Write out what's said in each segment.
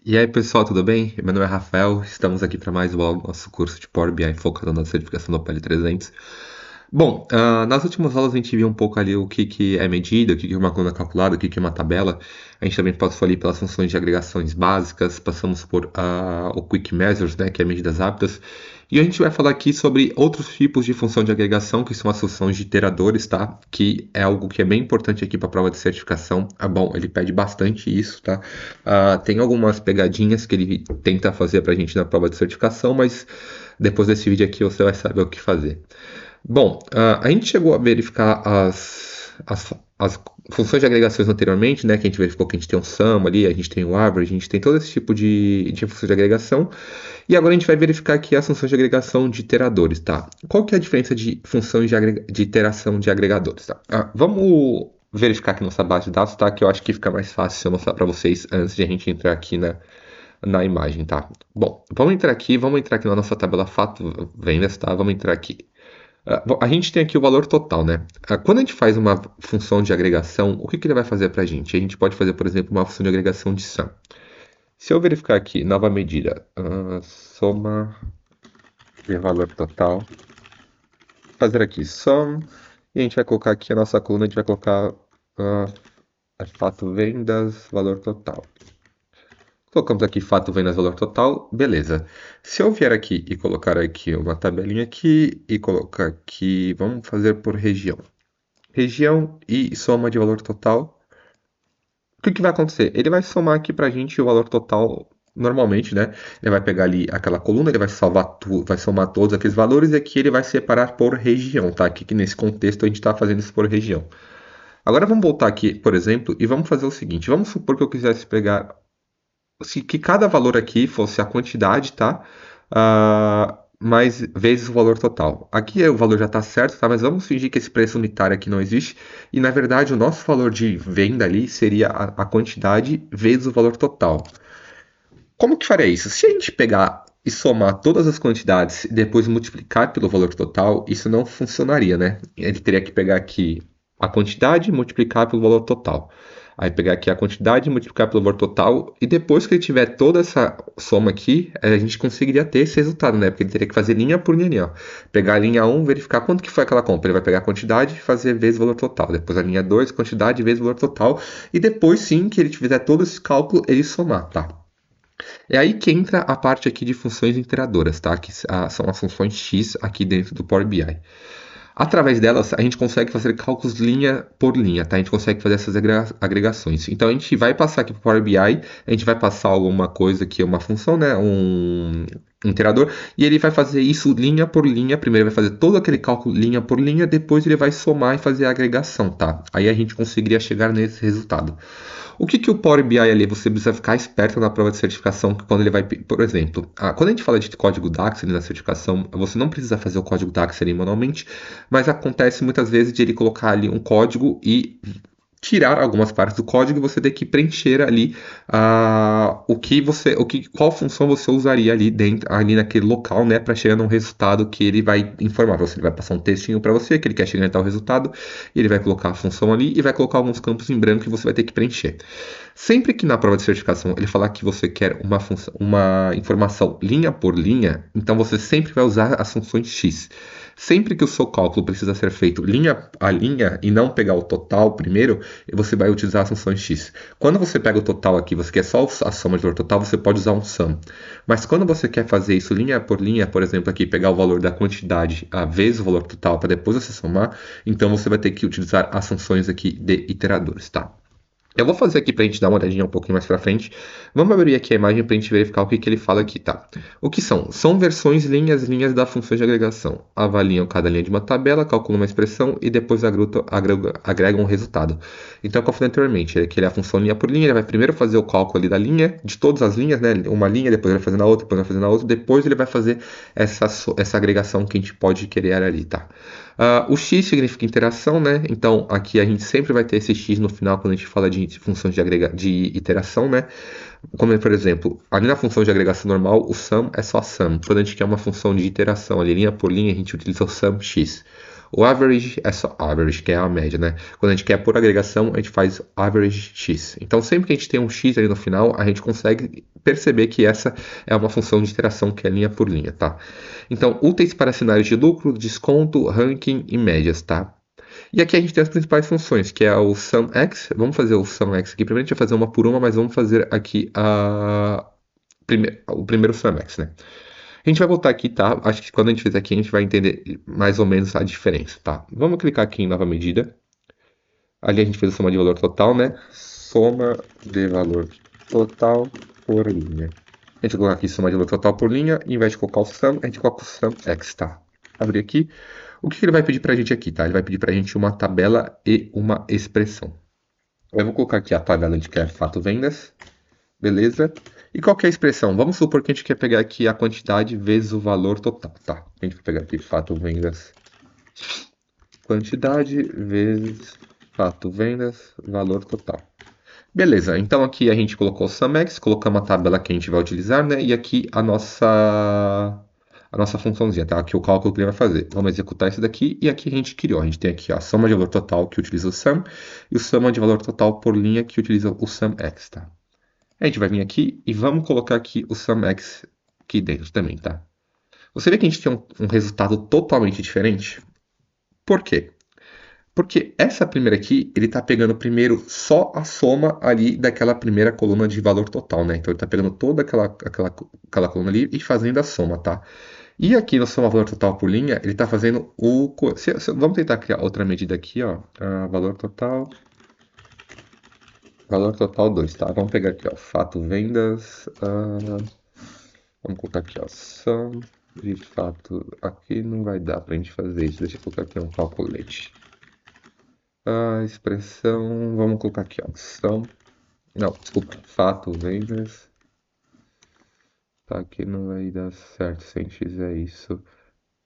E aí, pessoal, tudo bem? Meu nome é Rafael, estamos aqui para mais um nosso curso de Power BI focado na certificação do PL300. Bom, nas últimas aulas a gente viu um pouco ali o que é medida, o que é uma coluna calculada, o que é uma tabela. A gente também passou ali pelas funções de agregações básicas, passamos por o Quick Measures, né, que é medidas rápidas. E a gente vai falar aqui sobre outros tipos de função de agregação, que são as funções de iteradores, tá? Que é algo que é bem importante aqui para a prova de certificação. Bom, ele pede bastante isso, tá? Tem algumas pegadinhas que ele tenta fazer para a gente na prova de certificação, mas depois desse vídeo aqui você vai saber o que fazer. Bom, a gente chegou a verificar as funções de agregações anteriormente, né? Que a gente verificou que a gente tem um sum ali, a gente tem o average, a gente tem todo esse tipo de função de agregação. E agora a gente vai verificar aqui as funções de agregação de iteradores, tá? Qual que é a diferença de funções de iteração de agregadores, tá? Vamos verificar aqui nossa base de dados, tá? Que eu acho que fica mais fácil se eu mostrar para vocês antes de a gente entrar aqui na imagem, tá? Bom, vamos entrar aqui na nossa tabela fato vendas, tá? Vamos entrar aqui. Bom, a gente tem aqui o valor total, né? Quando a gente faz uma função de agregação, o que ele vai fazer para a gente? A gente pode fazer, por exemplo, uma função de agregação de sum. Se eu verificar aqui, nova medida, soma de valor total, fazer aqui sum, e a gente vai colocar aqui a nossa coluna, a gente vai colocar fato vendas, valor total. Colocamos aqui fato vendas, valor total, beleza. Se eu vier aqui e colocar aqui uma tabelinha aqui e colocar aqui, vamos fazer por região. Região e soma de valor total. O que vai acontecer? Ele vai somar aqui pra gente o valor total normalmente, né? Ele vai pegar ali aquela coluna, ele vai vai somar todos aqueles valores e aqui ele vai separar por região, tá? Aqui nesse contexto a gente está fazendo isso por região. Agora vamos voltar aqui, por exemplo, e vamos fazer o seguinte. Vamos supor que eu quisesse pegar que cada valor aqui fosse a quantidade, tá? Mais vezes o valor total. Aqui o valor já está certo, tá? Mas vamos fingir que esse preço unitário aqui não existe. E na verdade o nosso valor de venda ali seria a quantidade vezes o valor total. Como que faria isso? Se a gente pegar e somar todas as quantidades e depois multiplicar pelo valor total, isso não funcionaria, né? Ele teria que pegar aqui a quantidade e multiplicar pelo valor total. Aí pegar aqui a quantidade e multiplicar pelo valor total. E depois que ele tiver toda essa soma aqui, a gente conseguiria ter esse resultado, né? Porque ele teria que fazer linha por linha. Ó. Pegar a linha 1, verificar quanto que foi aquela compra. Ele vai pegar a quantidade e fazer vezes o valor total. Depois a linha 2, quantidade vezes o valor total. E depois sim que ele fizer todo esse cálculo, ele somar, tá? É aí que entra a parte aqui de funções iteradoras, tá? Que são as funções X aqui dentro do Power BI. Através delas, a gente consegue fazer cálculos linha por linha, tá? A gente consegue fazer essas agregações. Então, a gente vai passar aqui para o Power BI, a gente vai passar alguma coisa que é uma função, né? Um iterador, e ele vai fazer isso linha por linha. Primeiro ele vai fazer todo aquele cálculo linha por linha, depois ele vai somar e fazer a agregação, tá? Aí a gente conseguiria chegar nesse resultado. O que o Power BI ali, você precisa ficar esperto na prova de certificação, que quando ele vai, por exemplo, quando a gente fala de código DAX ali na certificação, você não precisa fazer o código DAX ali manualmente, mas acontece muitas vezes de ele colocar ali um código e tirar algumas partes do código e você ter que preencher ali qual função você usaria ali dentro, ali naquele local, né, para chegar num resultado que ele vai informar você. Ele vai passar um textinho para você que ele quer chegar em tal resultado, ele vai colocar a função ali e vai colocar alguns campos em branco que você vai ter que preencher. Sempre que na prova de certificação ele falar que você quer uma informação linha por linha, então você sempre vai usar as funções X. Sempre que o seu cálculo precisa ser feito linha a linha e não pegar o total primeiro, você vai utilizar as funções X. Quando você pega o total aqui, você quer só a soma de valor total, você pode usar um sum. Mas quando você quer fazer isso linha, por exemplo, aqui pegar o valor da quantidade vezes o valor total para depois você somar, então você vai ter que utilizar as funções aqui de iteradores, tá? Eu vou fazer aqui para a gente dar uma olhadinha um pouquinho mais para frente. Vamos abrir aqui a imagem para a gente verificar o que ele fala aqui, tá? O que são? São versões linhas da função de agregação. Avaliam cada linha de uma tabela, calculam uma expressão e depois agregam um resultado. Então, como eu falei anteriormente, que ele é a função linha por linha, ele vai primeiro fazer o cálculo ali da linha, de todas as linhas, né? Uma linha, depois ele vai fazer na outra, depois ele vai fazer na outra, depois ele vai fazer essa agregação que a gente pode querer ali, tá? O X significa interação, né? Então aqui a gente sempre vai ter esse X no final quando a gente fala de funções de iteração, né? Como por exemplo, ali na função de agregação normal, o sum é só sum. Quando a gente quer uma função de iteração, ali linha por linha, a gente utiliza o sum X. O average é só average, que é a média, né? Quando a gente quer por agregação, a gente faz average x. Então, sempre que a gente tem um x ali no final, a gente consegue perceber que essa é uma função de iteração que é linha por linha, tá? Então, úteis para cenários de lucro, desconto, ranking e médias, tá? E aqui a gente tem as principais funções, que é o SumX. Vamos fazer o SumX aqui. Primeiro a gente vai fazer uma por uma, mas vamos fazer aqui o primeiro SumX, né? A gente vai voltar aqui, tá? Acho que quando a gente fizer aqui, a gente vai entender mais ou menos a diferença, tá? Vamos clicar aqui em nova medida. Ali a gente fez a soma de valor total, né? Soma de valor total por linha. A gente vai colocar aqui soma de valor total por linha. E, em vez de colocar o sum, a gente coloca o SumX, tá? Abrir aqui. O que ele vai pedir pra gente aqui, tá? Ele vai pedir pra gente uma tabela e uma expressão. Eu vou colocar aqui a tabela de que é fato vendas. Beleza? E qual que é a expressão? Vamos supor que a gente quer pegar aqui a quantidade vezes o valor total, tá? A gente vai pegar aqui fato vendas, quantidade vezes fato vendas, valor total. Beleza, então aqui a gente colocou o SumX, colocamos a tabela que a gente vai utilizar, né? E aqui a nossa funçãozinha, tá? Aqui o cálculo que ele vai fazer. Vamos executar isso daqui e aqui a gente criou. A gente tem aqui ó, a soma de valor total que utiliza o sum e o soma de valor total por linha que utiliza o SumX, tá? A gente vai vir aqui e vamos colocar aqui o SumX aqui dentro também, tá? Você vê que a gente tem um resultado totalmente diferente? Por quê? Porque essa primeira aqui, ele está pegando primeiro só a soma ali daquela primeira coluna de valor total, né? Então ele está pegando toda aquela coluna ali e fazendo a soma, tá? E aqui no soma valor total por linha, ele está fazendo o... Vamos tentar criar outra medida aqui, ó. Valor total 2, tá? Vamos pegar aqui, ó, fato vendas. Vamos colocar aqui, ó, sum de fato. Aqui não vai dar pra gente fazer isso. Deixa eu colocar aqui um calculate. A expressão, vamos colocar aqui, ó, sum. Não, desculpa, fato vendas. Tá, aqui não vai dar certo se a gente fizer isso.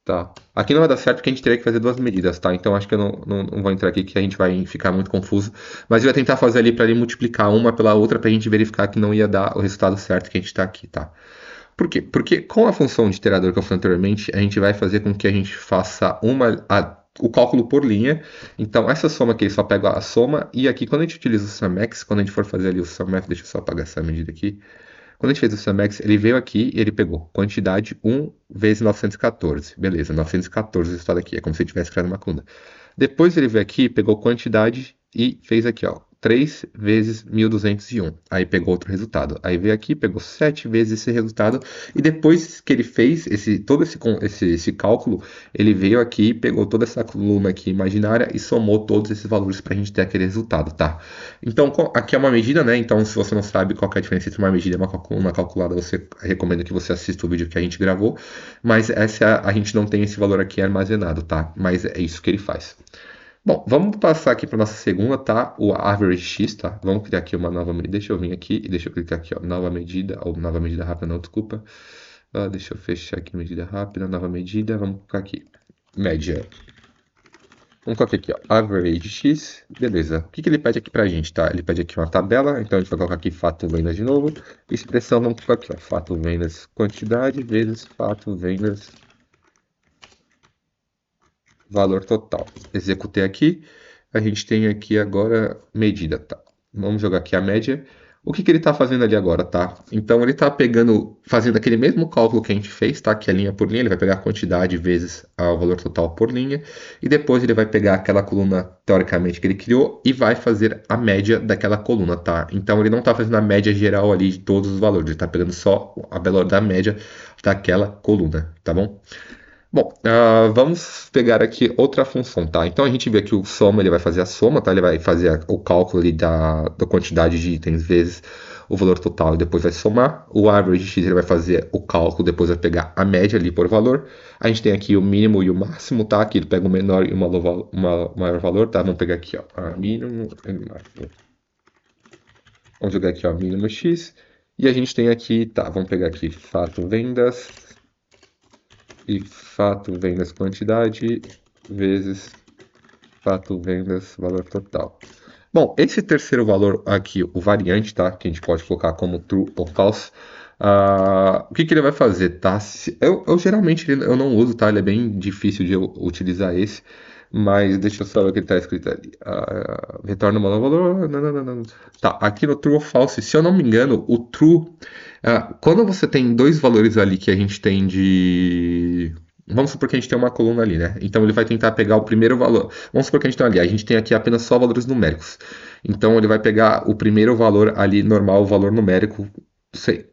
Tá. Aqui não vai dar certo porque a gente teria que fazer duas medidas, tá? Então acho que eu não vou entrar aqui que a gente vai ficar muito confuso. Mas eu ia tentar fazer ali para ele multiplicar uma pela outra para a gente verificar que não ia dar o resultado certo que a gente está aqui, tá? Por quê? Porque com a função de iterador que eu falei anteriormente, a gente vai fazer com que a gente faça o cálculo por linha. Então essa soma aqui só pega a soma. E aqui quando a gente utiliza o SumX, quando a gente for fazer ali o SumX, deixa eu só apagar essa medida aqui. Quando a gente fez o SumX, ele veio aqui e ele pegou quantidade 1 vezes 914. Beleza, 914 o resultado aqui. É como se ele tivesse criado uma coluna. Depois ele veio aqui, pegou quantidade e fez aqui, ó. 3 vezes 1201. Aí pegou outro resultado. Aí veio aqui, pegou 7 vezes esse resultado. E depois que ele fez todo esse cálculo, ele veio aqui, pegou toda essa coluna aqui imaginária e somou todos esses valores para a gente ter aquele resultado, tá? Então, aqui é uma medida, né? Então, se você não sabe qual é a diferença entre uma medida e uma calculada, você recomendo que você assista o vídeo que a gente gravou. Mas a gente não tem esse valor aqui armazenado, tá? Mas é isso que ele faz. Bom, vamos passar aqui para nossa segunda, tá? O average x, tá? Vamos criar aqui uma nova medida. Deixa eu vir aqui e deixa eu clicar aqui, ó. Nova medida, ou nova medida rápida, não, desculpa. Deixa eu fechar aqui medida rápida, nova medida. Vamos colocar aqui, média. Vamos colocar aqui, ó, average x. Beleza. O que ele pede aqui pra gente, tá? Ele pede aqui uma tabela, então a gente vai colocar aqui fato vendas de novo. Expressão, vamos colocar aqui, ó, fato vendas quantidade vezes fato vendas valor total. Executei aqui. A gente tem aqui agora medida, tá? Vamos jogar aqui a média. O que ele está fazendo ali agora, tá? Então ele está fazendo aquele mesmo cálculo que a gente fez, tá? Que é linha por linha, ele vai pegar a quantidade vezes o valor total por linha, e depois ele vai pegar aquela coluna, teoricamente, que ele criou, e vai fazer a média daquela coluna, tá? Então ele não está fazendo a média geral ali de todos os valores, ele está pegando só a valor da média daquela coluna, tá bom? Bom, vamos pegar aqui outra função, tá? Então a gente vê que o soma ele vai fazer a soma, tá? Ele vai fazer o cálculo ali da quantidade de itens vezes o valor total e depois vai somar. O average x ele vai fazer o cálculo, depois vai pegar a média ali por valor. A gente tem aqui o mínimo e o máximo, tá? Aqui ele pega o menor e o maior valor, tá? Vamos pegar aqui, ó, mínimo e máximo. Vamos jogar aqui, ó, mínimo x. E a gente tem aqui, tá? Vamos pegar aqui fato vendas. E fato vendas quantidade vezes fato vendas valor total. Bom, esse terceiro valor aqui, o variante, tá? Que a gente pode colocar como true ou false. O que que ele vai fazer, tá? Eu geralmente eu não uso, tá? Ele é bem difícil de eu utilizar esse. Mas deixa eu só ver o que está escrito ali. Retorna o valor. Não, não, não, não. Tá, aqui no true ou false, se eu não me engano, o true. Quando você tem dois valores ali que a gente tem de. Vamos supor que a gente tem uma coluna ali, né? Então ele vai tentar pegar o primeiro valor. Vamos supor que a gente tem ali. A gente tem aqui apenas só valores numéricos. Então ele vai pegar o primeiro valor ali normal, o valor numérico,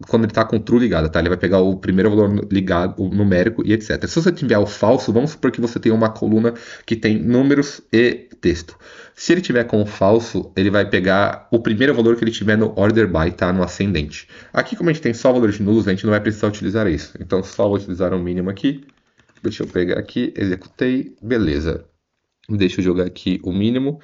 quando ele está com o true ligado, tá? Ele vai pegar o primeiro valor ligado, o numérico e etc. Se você tiver o falso, vamos supor que você tem uma coluna que tem números e texto. Se ele tiver com o falso, ele vai pegar o primeiro valor que ele tiver no order by, tá? No ascendente. Aqui, como a gente tem só valores nulos, a gente não vai precisar utilizar isso. Então, só vou utilizar o mínimo aqui. Deixa eu pegar aqui, executei, beleza. Deixa eu jogar aqui o mínimo.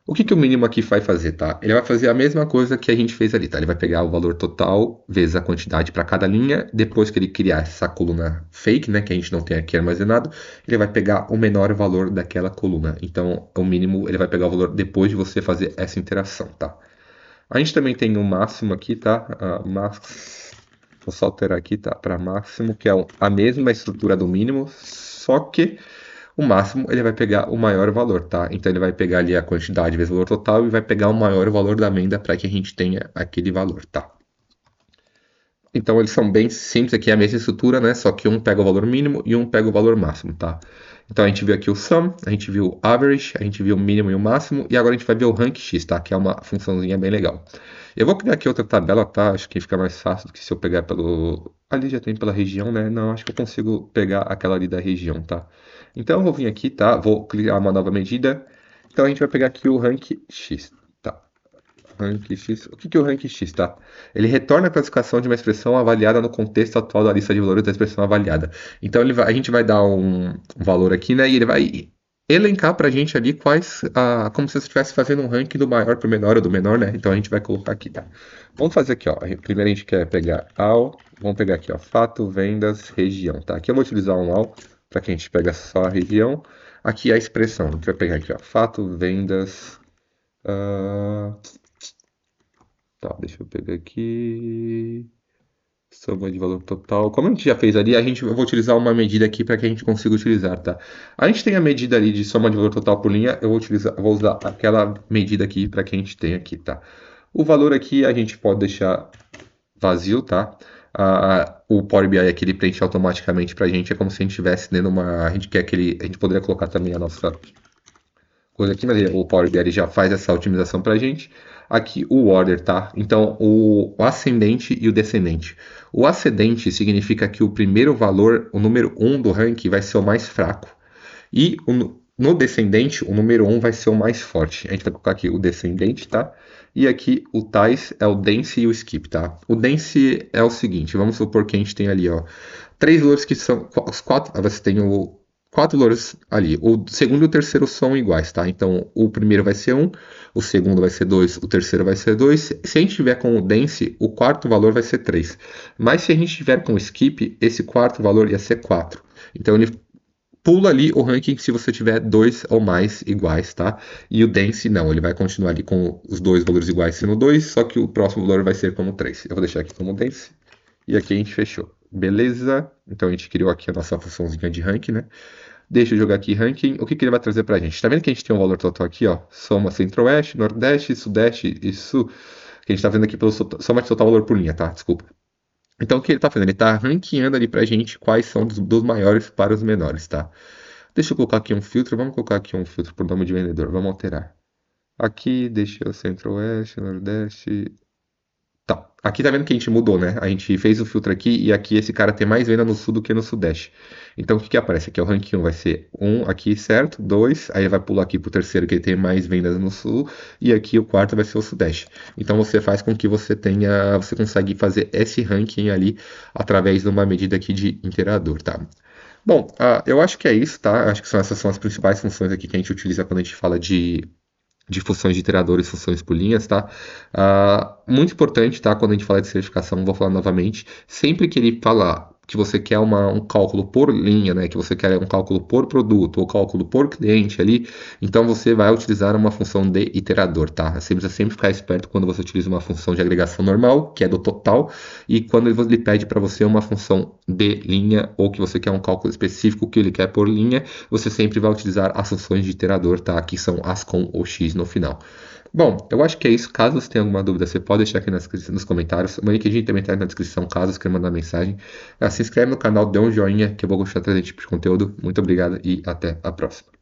O que que o mínimo aqui vai fazer, tá? Ele vai fazer a mesma coisa que a gente fez ali, tá? Ele vai pegar o valor total vezes a quantidade para cada linha. Depois que ele criar essa coluna fake, né, que a gente não tem aqui armazenado, ele vai pegar o menor valor daquela coluna. Então, o mínimo ele vai pegar o valor depois de você fazer essa interação, tá? A gente também tem o máximo aqui, tá? Vou só alterar aqui, tá? Para máximo, que é a mesma estrutura do mínimo, só que o máximo ele vai pegar o maior valor, tá? Então ele vai pegar ali a quantidade vezes o valor total e vai pegar o maior valor da amenda para que a gente tenha aquele valor, tá? Então eles são bem simples aqui, é a mesma estrutura, né? Só que um pega o valor mínimo e um pega o valor máximo, tá? Então a gente viu aqui o sum, a gente viu o average, a gente viu o mínimo e o máximo, e agora a gente vai ver o rank x, tá? Que é uma funçãozinha bem legal. Eu vou pegar aqui outra tabela, tá? Acho que fica mais fácil do que se eu pegar pelo... Ali já tem pela região, né? Não, acho que eu consigo pegar aquela ali da região, tá? Então eu vou vir aqui, tá? Vou criar uma nova medida. Então a gente vai pegar aqui o rank x, tá? Rank X. O que que é o rank X, tá? Ele retorna a classificação de uma expressão avaliada no contexto atual da lista de valores da expressão avaliada. Então a gente vai dar um valor aqui, né? E ele vai elencar pra gente ali como se você estivesse fazendo um ranking do maior para o menor ou do menor, né? Então a gente vai colocar aqui, tá? Vamos fazer aqui, ó. Primeiro a gente quer pegar vamos pegar aqui, ó, fato, vendas, região, tá? Aqui eu vou utilizar um all para que a gente pegue só a região. Aqui é a expressão. A gente vai pegar aqui, ó, fato, vendas. ah, Tá, deixa eu pegar aqui. Soma de valor total. Como a gente já fez ali, eu vou utilizar uma medida aqui para que a gente consiga utilizar, tá? A gente tem a medida ali de soma de valor total por linha, vou usar aquela medida aqui para que a gente tem aqui, tá? O valor aqui a gente pode deixar vazio, tá? O Power BI aqui ele preenche automaticamente para a gente, é como se a gente estivesse dentro uma. A gente quer a gente poderia colocar também a nossa coisa aqui, mas o Power BI já faz essa otimização para a gente. Aqui o order, tá? Então o ascendente e o descendente. O ascendente significa que o primeiro valor, o número 1 do ranking, vai ser o mais fraco. E no descendente, o número 1 vai ser o mais forte. A gente vai colocar aqui o descendente, tá? E aqui o tais é o dense e o skip, tá? O dense é o seguinte, vamos supor que a gente tem ali, ó, três valores que são os quatro, você tem quatro valores ali. O segundo e o terceiro são iguais, tá? Então o primeiro vai ser 1, o segundo vai ser 2, o terceiro vai ser 2. Se a gente tiver com o dense, o quarto valor vai ser 3. Mas se a gente tiver com o skip, esse quarto valor ia ser 4. Então ele pula ali o ranking se você tiver dois ou mais iguais, tá? E o dense não, ele vai continuar ali com os dois valores iguais sendo 2, só que o próximo valor vai ser como 3. Eu vou deixar aqui como dense. E aqui a gente fechou. Beleza? Então a gente criou aqui a nossa funçãozinha de ranking, né? Deixa eu jogar aqui ranking. O que que ele vai trazer pra gente? Tá vendo que a gente tem um valor total aqui, ó? Soma Centro-Oeste, Nordeste, Sudeste e Sul. Que a gente tá vendo aqui pelo soma de total valor por linha, tá? Desculpa. Então o que ele tá fazendo? Ele tá ranqueando ali pra gente quais são dos maiores para os menores, tá? Deixa eu colocar aqui um filtro. Vamos colocar aqui um filtro por nome de vendedor. Vamos alterar. Aqui, deixa eu Centro-Oeste, Nordeste. Tá. Aqui tá vendo que a gente mudou, né? A gente fez o filtro aqui e aqui esse cara tem mais venda no sul do que no sudeste. Então o que que aparece? Aqui é o ranking 1 vai ser 1 aqui, certo? 2, aí vai pular aqui pro terceiro que ele tem mais vendas no sul e aqui o quarto vai ser o sudeste. Então você faz com que você consegue fazer esse ranking ali através de uma medida aqui de interador, tá? Bom, eu acho que é isso, tá? Acho que essas são as principais funções aqui que a gente utiliza quando a gente fala de funções de iteradores, funções por linhas, tá? Muito importante, tá? Quando a gente fala de certificação, vou falar novamente, sempre que ele falar que você quer um cálculo por linha, né, que você quer um cálculo por produto ou cálculo por cliente ali, então você vai utilizar uma função de iterador, tá? Você precisa sempre ficar esperto quando você utiliza uma função de agregação normal, que é do total, e quando ele pede para você uma função de linha ou que você quer um cálculo específico que ele quer por linha, você sempre vai utilizar as funções de iterador, tá? Que são as com o x no final. Bom, eu acho que é isso. Caso você tenha alguma dúvida, você pode deixar aqui nos comentários. O meu LinkedIn também está na descrição, caso você queira mandar mensagem. Se inscreve no canal, dê um joinha, que eu vou gostar de trazer esse tipo de conteúdo. Muito obrigado e até a próxima.